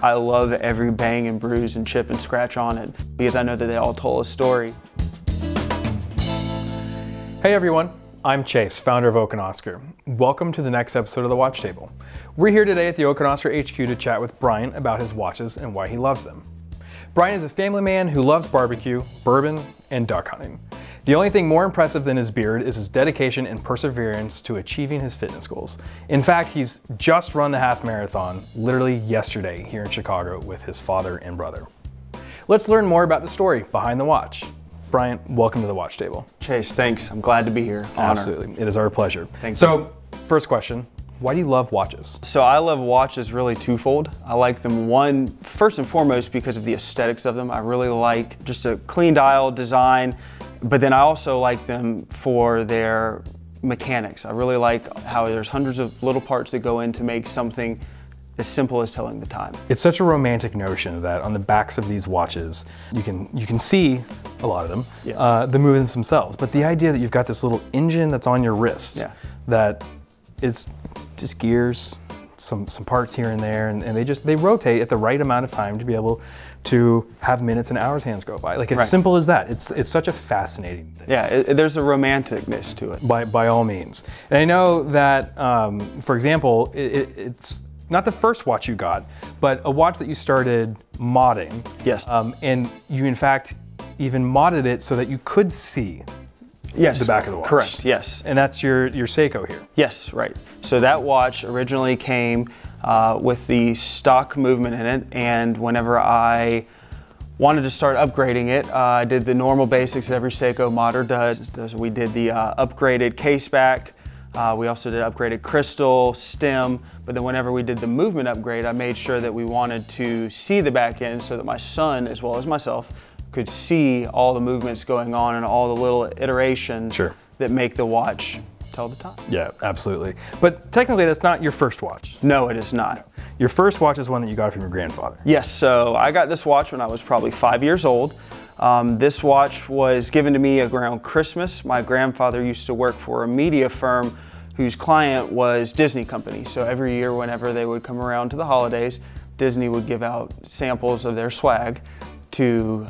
I love every bang and bruise and chip and scratch on it because I know that they all tell a story. Hey everyone, I'm Chase, founder of Oak & Oscar. Welcome to the next episode of The Watch Table. We're here today at the Oak & Oscar HQ to chat with Bryant about his watches and why he loves them. Bryant is a family man who loves barbecue, bourbon, and duck hunting. The only thing more impressive than his beard is his dedication and perseverance to achieving his fitness goals. In fact, he's just run the half marathon literally yesterday here in Chicago with his father and brother. Let's learn more about the story behind the watch. Bryant, welcome to the Watch Table. Chase, thanks. I'm glad to be here. Honor. Absolutely. It is our pleasure. Thanks. So, first question, why do you love watches? So I love watches really twofold. I like them first and foremost because of the aesthetics of them. I really like just a clean dial design, but then I also like them for their mechanics. I really like how there's hundreds of little parts that go in to make something as simple as telling the time. It's such a romantic notion that on the backs of these watches, you can see a lot of them, yes. The movements themselves. But the idea that you've got this little engine that's on your wrist, yeah. that is just gears, some parts here and there, and they rotate at the right amount of time to be able to have minutes and hours hands go by. Like, it's right. Simple as that. It's such a fascinating thing. Yeah, there's a romanticness to it. By all means. And I know that, for example, it's not the first watch you got, but a watch that you started modding. Yes. And you, in fact, even modded it so that you could see yes. the back of the watch. Correct, yes. And that's your Seiko here. Yes, right. So that watch originally came with the stock movement in it, and whenever I wanted to start upgrading it, I did the normal basics that every Seiko modder does. We did the upgraded case back. We also did upgraded crystal, stem, but then whenever we did the movement upgrade, I made sure that we wanted to see the back end so that my son, as well as myself, could see all the movements going on and all the little iterations sure. that make the watch tell the time. Yeah, absolutely. But technically, that's not your first watch. No, it is not. No. Your first watch is one that you got from your grandfather. Yes, so I got this watch when I was probably 5 years old. This watch was given to me around Christmas. My grandfather used to work for a media firm whose client was Disney Company. So every year, whenever they would come around to the holidays, Disney would give out samples of their swag to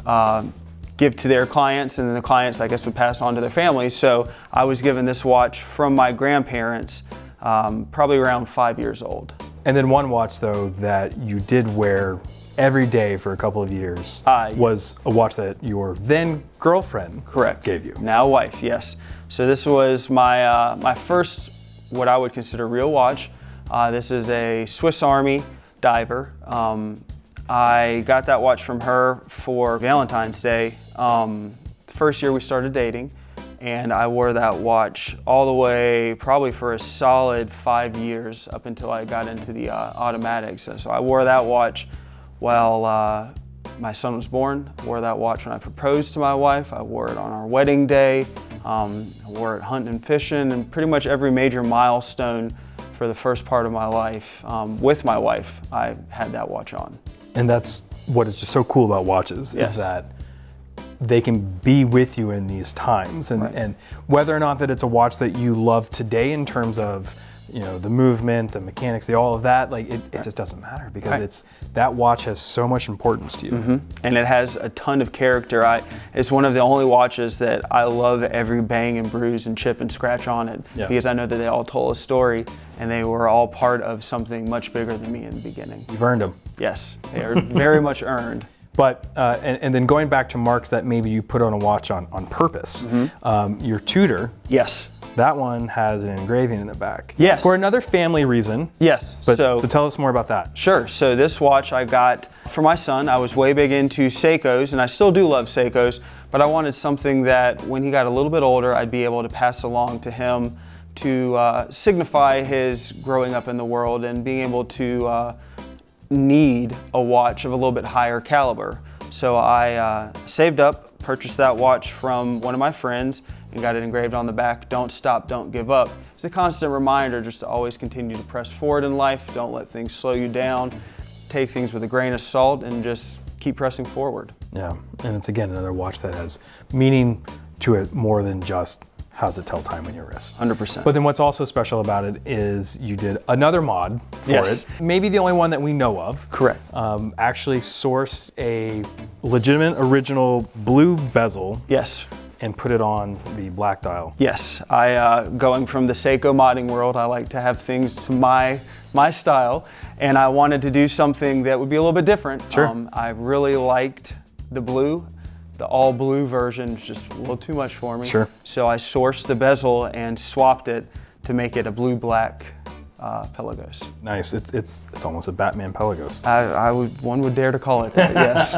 give to their clients, and then the clients, I guess, would pass on to their families. So I was given this watch from my grandparents, probably around 5 years old. And then one watch, though, that you did wear every day for a couple of years was a watch that your then girlfriend correct gave you. Now wife, yes. So this was my my first, what I would consider real watch. This is a Swiss Army diver. I got that watch from her for Valentine's Day. The first year we started dating, and I wore that watch all the way probably for a solid 5 years up until I got into the automatics. So I wore that watch while my son was born. I wore that watch when I proposed to my wife. I wore it on our wedding day. I wore it hunting and fishing, and pretty much every major milestone for the first part of my life with my wife, I had that watch on. And that's what is just so cool about watches, yes. is that they can be with you in these times. And, right. and whether or not that it's a watch that you love today in terms of, you know, the movement, the mechanics, all of that, like it right. just doesn't matter, because right. that watch has so much importance to you. Mm-hmm. And it has a ton of character. It's one of the only watches that I love every bang and bruise and chip and scratch on it, yeah. because I know that they all told a story, and they were all part of something much bigger than me in the beginning. You've earned them. Yes, they are very much earned. But, and then going back to marks that maybe you put on a watch on purpose, mm-hmm. Your Tudor. Yes. That one has an engraving in the back. Yes. For another family reason. Yes. But, so tell us more about that. Sure. So this watch I got for my son. I was way big into Seikos, and I still do love Seikos, but I wanted something that when he got a little bit older, I'd be able to pass along to him to signify his growing up in the world and being able to need a watch of a little bit higher caliber. So I saved up, purchased that watch from one of my friends, and got it engraved on the back, "Don't stop, don't give up." It's a constant reminder just to always continue to press forward in life. Don't let things slow you down. Take things with a grain of salt and just keep pressing forward. Yeah, and it's again another watch that has meaning to it more than just how does it tell time on your wrist? 100%. But then what's also special about it is you did another mod for it. Maybe the only one that we know of. Correct. Actually source a legitimate original blue bezel. Yes. And put it on the black dial. Yes, going from the Seiko modding world, I like to have things to my style, and I wanted to do something that would be a little bit different. Sure. I really liked the blue. The all blue version was just a little too much for me. Sure. So I sourced the bezel and swapped it to make it a blue-black Pelagos. Nice. It's almost a Batman Pelagos. One would dare to call it that. Yes.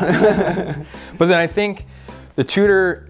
But then I think the Tudor,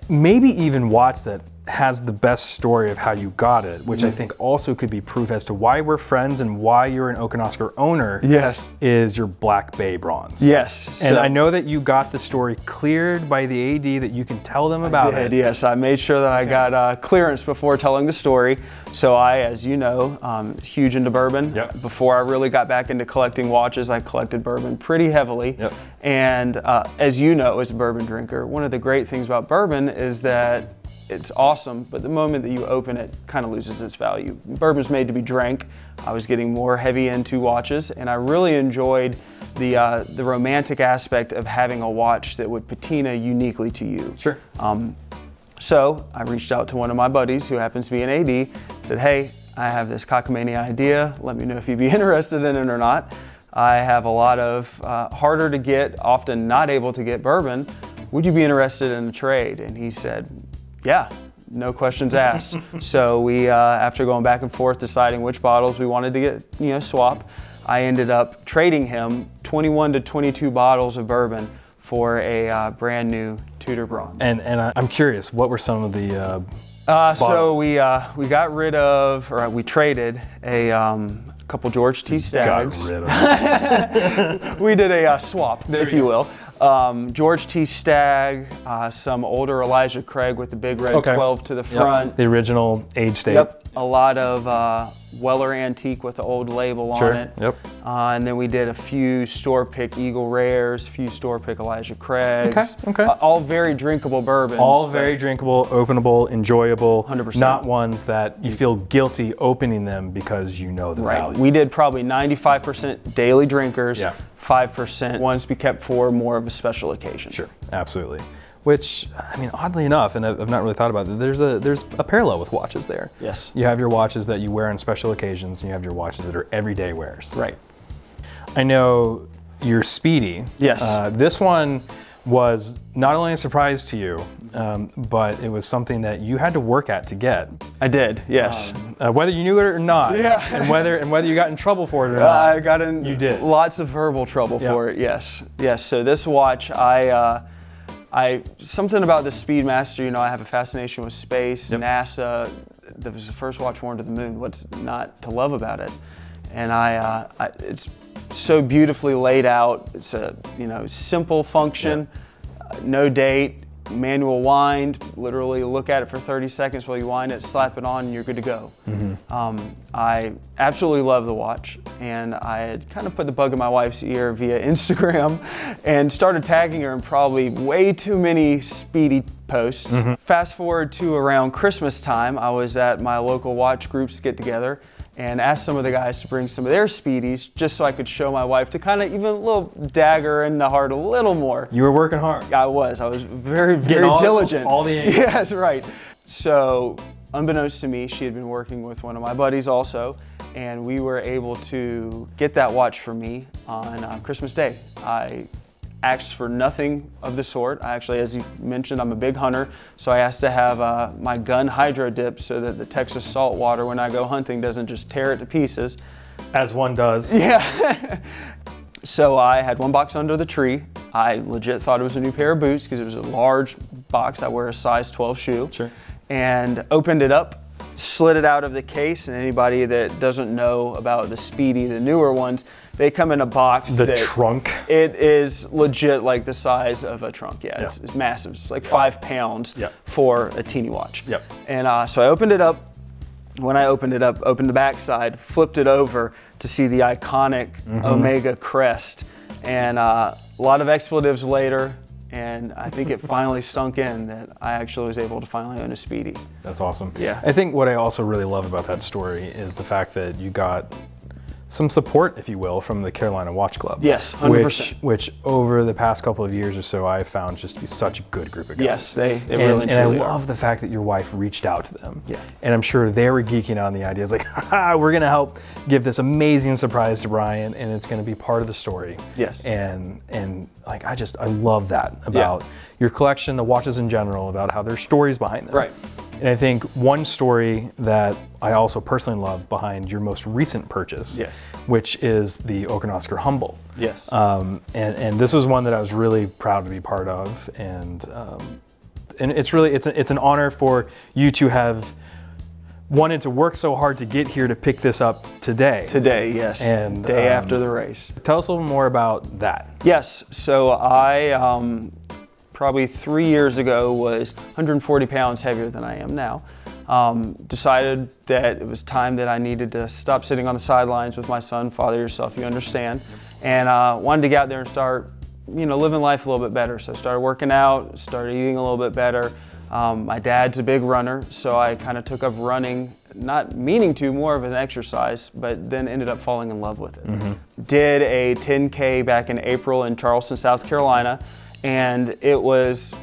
maybe even watch that has the best story of how you got it, which I think also could be proof as to why we're friends and why you're an Okanosker owner. Yes. Is your Black Bay bronze. Yes. And I know that you got the story cleared by the AD that you can tell them about it. Yes, I made sure that I got clearance before telling the story. So as you know, huge into bourbon. Yep. Before I really got back into collecting watches, I collected bourbon pretty heavily. Yep. And as you know, as a bourbon drinker, one of the great things about bourbon is that it's awesome, but the moment that you open it, kind of loses its value. Bourbon's made to be drank. I was getting more heavy into watches, and I really enjoyed the romantic aspect of having a watch that would patina uniquely to you. Sure. So I reached out to one of my buddies who happens to be an AD, said, hey, I have this cockamamie idea. Let me know if you'd be interested in it or not. I have a lot of harder to get, often not able to get bourbon. Would you be interested in a trade? And he said, yeah, no questions asked. So we, after going back and forth, deciding which bottles we wanted to get, swap, I ended up trading him 21 to 22 bottles of bourbon for a brand new Tudor bronze. And I'm curious, what were some of the so we got rid of, or we traded a couple George T. Staggs. Got rid of. We did a swap, if you will. George T. Stagg, some older Elijah Craig with the big red 12 to the front. Yep. The original age state. Yep. A lot of Weller Antique with the old label on it. Yep. And then we did a few store pick Eagle Rares, a few store pick Elijah Craigs. Okay. All very drinkable bourbons. All very drinkable, openable, enjoyable. 100%. Not ones that you feel guilty opening them because you know the value. We did probably 95% daily drinkers. Yeah. 5% ones to be kept for more of a special occasion. Sure, absolutely. Which, I mean, oddly enough, and I've not really thought about it, there's a parallel with watches there. Yes. You have your watches that you wear on special occasions, and you have your watches that are everyday wears. Right. I know you're Speedy. Yes. This one was not only a surprise to you, but it was something that you had to work at to get. I did, yes. Whether you knew it or not, yeah. and whether you got in trouble for it or not. I got in you did. Lots of verbal trouble for it, yes. Yes, so this watch, something about the Speedmaster, I have a fascination with space, NASA. That was the first watch worn to the moon. What's not to love about it? And it's so beautifully laid out. It's a simple function, no date, manual wind. Literally look at it for 30 seconds while you wind it, slap it on, and you're good to go. I absolutely love the watch, and I had kind of put the bug in my wife's ear via Instagram and started tagging her in probably way too many Speedy posts. Fast forward to around Christmas time, I was at my local watch group's get together and asked some of the guys to bring some of their Speedies just so I could show my wife, to kind of even a little dagger in the heart a little more. You were working hard. I was very, very diligent. All the angles. Yes, right. So unbeknownst to me, she had been working with one of my buddies also, and we were able to get that watch for me on Christmas Day. I asked for nothing of the sort. I actually, as you mentioned, I'm a big hunter, so I asked to have my gun hydro dipped so that the Texas salt water, when I go hunting, doesn't just tear it to pieces. As one does. Yeah. So I had one box under the tree. I legit thought it was a new pair of boots because it was a large box. I wear a size 12 shoe. Sure. And opened it up, slid it out of the case, and anybody that doesn't know about the Speedy, the newer ones, they come in a box. The trunk? It is legit like the size of a trunk, yeah. It's massive. It's like 5 pounds for a teeny watch. Yep. And so I opened it up. When I opened it up, opened the back side, flipped it over to see the iconic Omega crest. And a lot of expletives later, And I think it finally sunk in that I actually was able to finally own a Speedy. That's awesome. Yeah. I think what I also really love about that story is the fact that you got some support, if you will, from the Carolina Watch Club. Yes, 100%. Which over the past couple of years or so, I've found just to be such a good group of guys. Yes, they really and I love the fact that your wife reached out to them. Yeah. And I'm sure they were geeking out on the ideas like, haha, we're gonna help give this amazing surprise to Bryant, and it's gonna be part of the story. Yes. And like, I love that about your collection, the watches in general, about how there's stories behind them. Right. And I think one story that I also personally love behind your most recent purchase, which is the Oaken-Oscar Humble. Yes. And this was one that I was really proud to be part of, and it's really it's an honor for you to have wanted to work so hard to get here to pick this up today. Today, yes. And day after the race. Tell us a little more about that. Yes. So I probably 3 years ago was 140 pounds heavier than I am now. Decided that it was time that I needed to stop sitting on the sidelines with my son, father yourself, you understand, and wanted to get out there and start, living life a little bit better. So I started working out, started eating a little bit better. My dad's a big runner, so I kind of took up running, not meaning to, more of an exercise, but then ended up falling in love with it. Did a 10K back in April in Charleston, South Carolina. And it was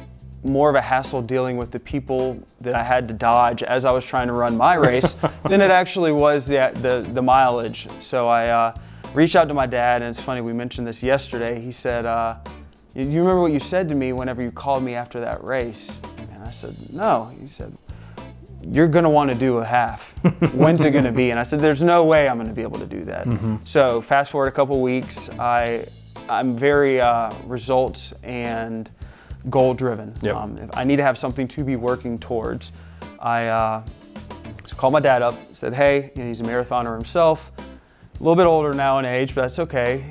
more of a hassle dealing with the people that I had to dodge as I was trying to run my race than it actually was the mileage. So I reached out to my dad, and it's funny, we mentioned this yesterday. He said, you remember what you said to me whenever you called me after that race? And I said, no. He said, you're gonna wanna do a half. When's it gonna be? And I said, there's no way I'm gonna be able to do that. So fast forward a couple weeks, I'm very results and goal driven. If I need to have something to be working towards, I called my dad up, said, hey, he's a marathoner himself, a little bit older now in age, but that's okay.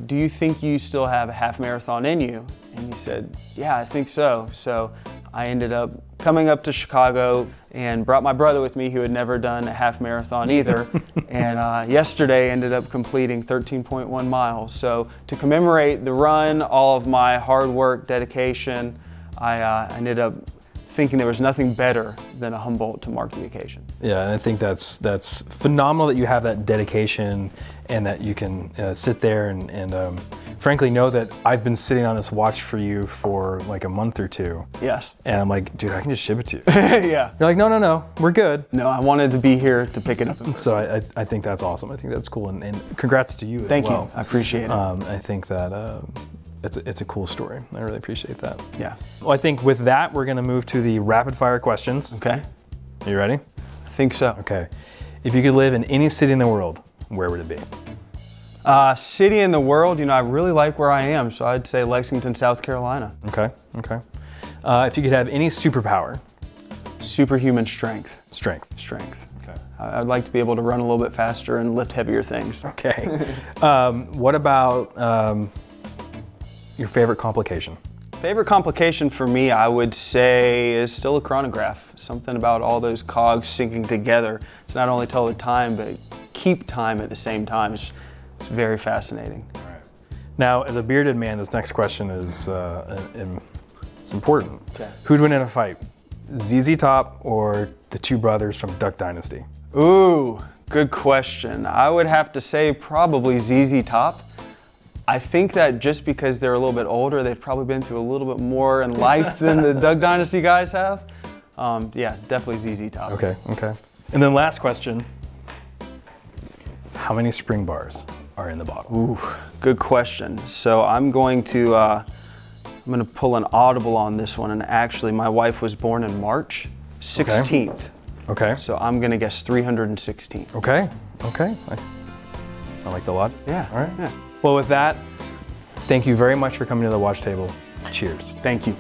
Do you think you still have a half marathon in you? And he said, yeah, I think so. So I ended up coming up to Chicago and brought my brother with me, who had never done a half marathon either. And yesterday ended up completing 13.1 miles. So to commemorate the run, all of my hard work, dedication, I ended up thinking there was nothing better than a Humboldt to mark the occasion. Yeah, and I think that's phenomenal that you have that dedication and that you can sit there and frankly know that I've been sitting on this watch for you for like a month or two. Yes. And I'm like, dude, I can just ship it to you. Yeah. You're like, no, we're good. No, I wanted to be here to pick it up. So I think that's awesome. I think that's cool, and congrats to you as well. Thank you, I appreciate it. I think that it's a cool story. I really appreciate that. Yeah. Well, I think with that, we're gonna move to the rapid fire questions. Okay. Are you ready? I think so. Okay. If you could live in any city in the world, where would it be? City in the world, I really like where I am, so I'd say Lexington, South Carolina. Okay. If you could have any superpower? Superhuman strength. Strength. Okay. I'd like to be able to run a little bit faster and lift heavier things. Okay. What about your favorite complication? Favorite complication for me, I would say, is still a chronograph. Something about all those cogs syncing together to not only tell the time, but keep time at the same time. It's very fascinating. All right. Now, as a bearded man, this next question is it's important. Okay. Who'd win in a fight, ZZ Top or the two brothers from Duck Dynasty? Ooh, good question. I would have to say probably ZZ Top. I think that just because they're a little bit older, they've probably been through a little bit more in life than the Duck Dynasty guys have. Yeah, definitely ZZ Top. Okay. And then last question, how many spring bars are in the bottle? Ooh, good question. So I'm going to pull an audible on this one, and actually my wife was born in March 16th. Okay. So I'm gonna guess 316. Okay. I like the lot. Yeah. All right. Yeah. Well, with that, thank you very much for coming to the watch table. Cheers. Thank you.